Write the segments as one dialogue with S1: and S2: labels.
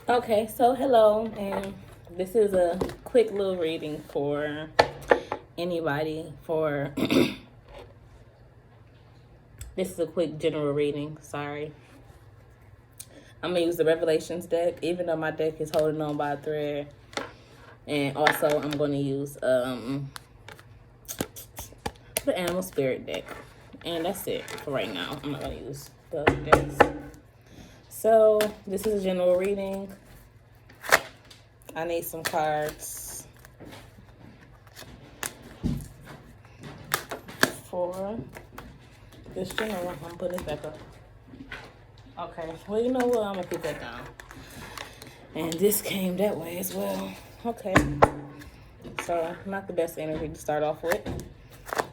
S1: Okay, so hello, and this is a quick little reading for anybody. For this is a quick general reading. Sorry, I'm gonna use the Revelations deck, even though my deck is holding on by a thread, and also I'm gonna use the Animal Spirit deck, and that's it for right now. I'm not gonna use the other decks. So this is a general reading. I need some cards for this general. I'm gonna put this back up. Okay, well, you know what? I'm gonna put that down. And this came that way as well. Okay, so not the best energy to start off with,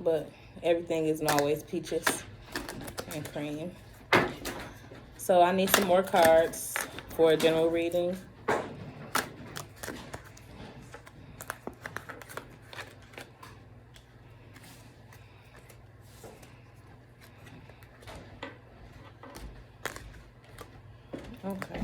S1: but everything isn't always peaches and cream. So I need some more cards for a general reading. Okay.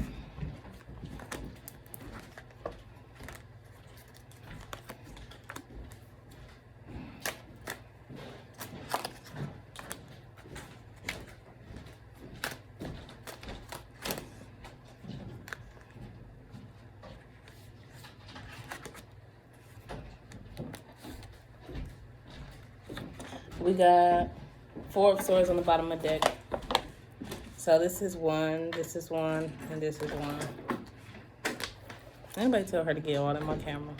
S1: We got 4 of Swords on the bottom of the deck. So this is one, and this is one. Anybody tell her to get all in my camera?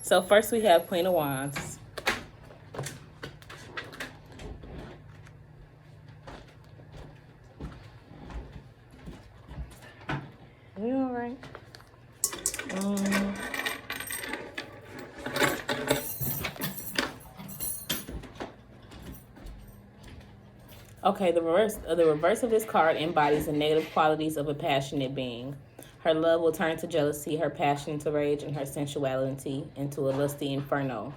S1: So first we have Queen of Wands. You all right? Okay, the reverse of this card embodies the negative qualities of a passionate being. Her love will turn to jealousy, her passion to rage, and her sensuality into a lusty inferno.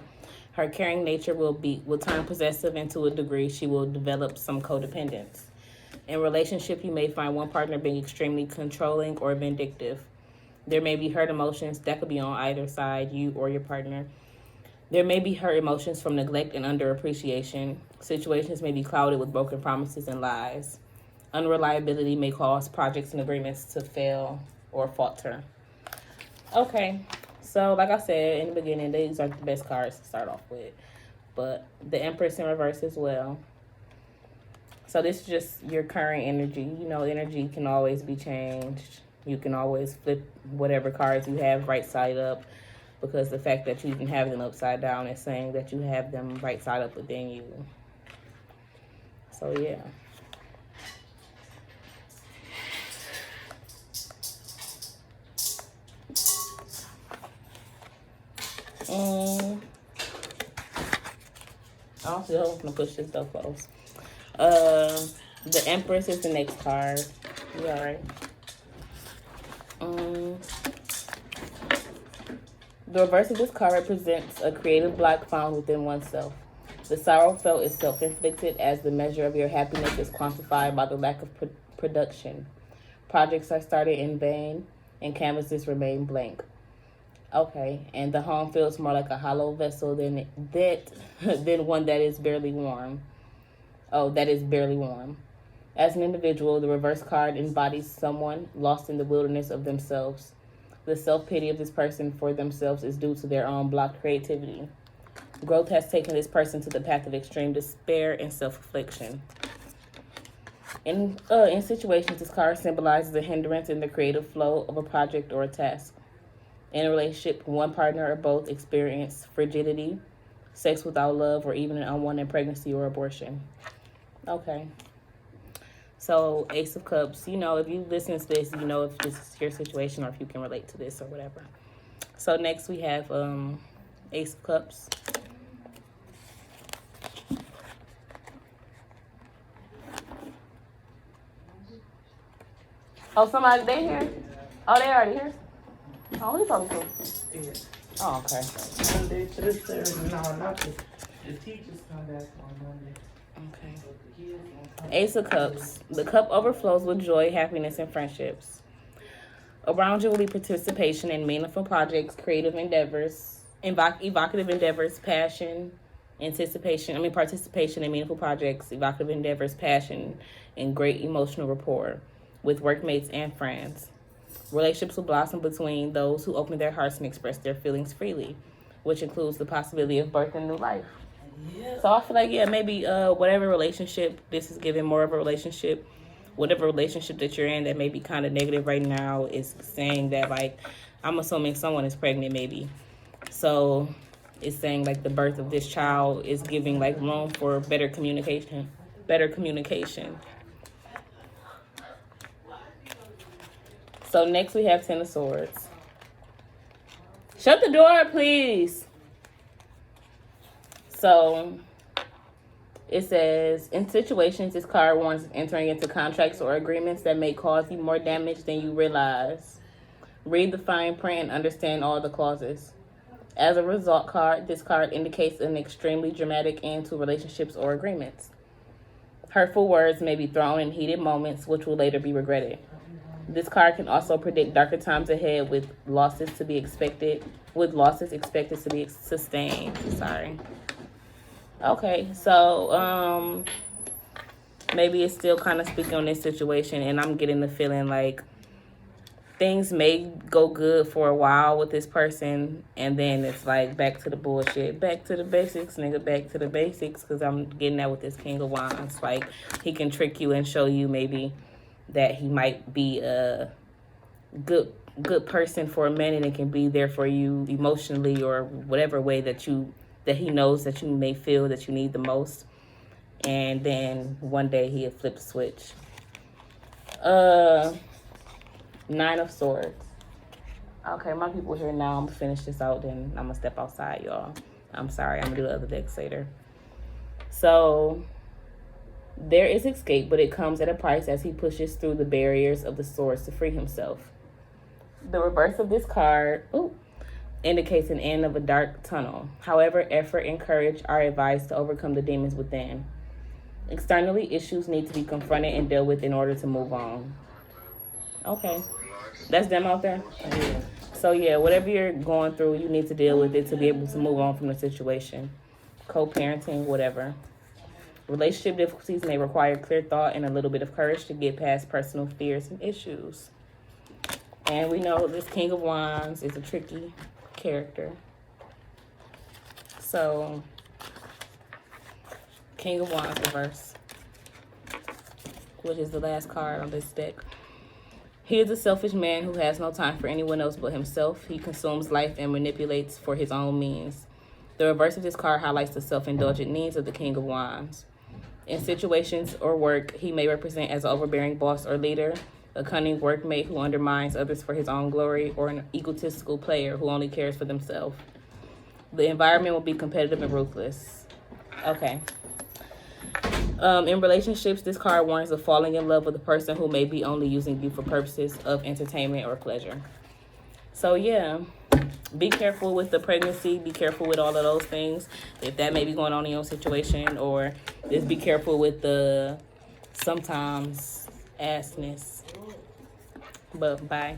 S1: Her caring nature will turn possessive, and to a degree she will develop some codependence. In relationship, you may find one partner being extremely controlling or vindictive. There may be hurt emotions that could be on either side, you or your partner. There may be hurt emotions from neglect and underappreciation. Situations may be clouded with broken promises and lies. Unreliability may cause projects and agreements to fail or falter. Okay, so like I said in the beginning, these are the best cards to start off with. But the Empress in reverse as well. So this is just your current energy. You know, energy can always be changed. You can always flip whatever cards you have right side up, because the fact that you can have them upside down is saying that you have them right side up within you. So yeah. I'm still gonna push this so close. The Empress is the next card. You alright? The reverse of this card represents a creative block found within oneself. The sorrow felt is self-inflicted, as the measure of your happiness is quantified by the lack of production. Projects are started in vain, and canvases remain blank. Okay, and the home feels more like a hollow vessel than one that is barely warm. That is barely warm. As an individual, the reverse card embodies someone lost in the wilderness of themselves. The self-pity of this person for themselves is due to their own blocked creativity. Growth has taken this person to the path of extreme despair and self-affliction. In situations, this card symbolizes a hindrance in the creative flow of a project or a task. In a relationship, one partner or both experience frigidity, sex without love, or even an unwanted pregnancy or abortion. Okay. So, Ace of Cups, you know, if you listen to this, you know if this is your situation or if you can relate to this or whatever. So, next we have Ace of Cups. Oh, somebody, they here? Oh, they already here? Oh, who you talking to?
S2: Yeah.
S1: Oh, okay.
S2: Monday to the third. No, not the teachers come back on Monday.
S1: Okay. Ace of Cups. The cup overflows with joy, happiness, and friendships. Around you will be participation in meaningful projects, creative endeavors, evocative endeavors, passion, participation in meaningful projects, evocative endeavors, passion, and great emotional rapport with workmates and friends. Relationships will blossom between those who open their hearts and express their feelings freely, which includes the possibility of birth and new life. So I feel like, yeah, maybe whatever relationship, this is giving more of a relationship. Whatever relationship that you're in that may be kind of negative right now is saying that, like, I'm assuming someone is pregnant maybe. So it's saying, like, the birth of this child is giving, like, room for better communication. So next we have Ten of Swords. Shut the door, please. So it says, in situations, this card warns entering into contracts or agreements that may cause you more damage than you realize. Read the fine print and understand all the clauses. As a result, this card indicates an extremely dramatic end to relationships or agreements. Hurtful words may be thrown in heated moments, which will later be regretted. This card can also predict darker times ahead with losses expected to be sustained. Sorry. Okay, so maybe it's still kind of speaking on this situation, and I'm getting the feeling like things may go good for a while with this person, and then it's like back to the bullshit, back to the basics, nigga, back to the basics, because I'm getting that with this King of Wands. Like, he can trick you and show you maybe that he might be a good person for a minute and can be there for you emotionally or whatever way that he knows that you may feel that you need the most. And then one day he'll flip the switch. Nine of Swords. Okay, my people here now. I'm gonna finish this out, then I'm gonna step outside, y'all. I'm sorry, I'm gonna do the other decks later. So there is escape, but it comes at a price as he pushes through the barriers of the swords to free himself. The reverse of this card indicates an end of a dark tunnel. However, effort and courage are advised to overcome the demons within. Externally, issues need to be confronted and dealt with in order to move on. Okay. That's them out there? Yeah. So, yeah, whatever you're going through, you need to deal with it to be able to move on from the situation. Co-parenting, whatever. Relationship difficulties may require clear thought and a little bit of courage to get past personal fears and issues. And we know this King of Wands is a tricky character. So, King of Wands reverse, which is the last card on this deck. He is a selfish man who has no time for anyone else but himself. He consumes life and manipulates for his own means. The reverse of this card highlights the self-indulgent needs of the King of Wands. In situations or work, he may represent as an overbearing boss or leader, a cunning workmate who undermines others for his own glory, or an egotistical player who only cares for themselves. The environment will be competitive and ruthless. Okay. In relationships, this card warns of falling in love with a person who may be only using you for purposes of entertainment or pleasure. So, yeah, be careful with the pregnancy. Be careful with all of those things, if that may be going on in your situation. Or just be careful with the sometimes assness. But bye.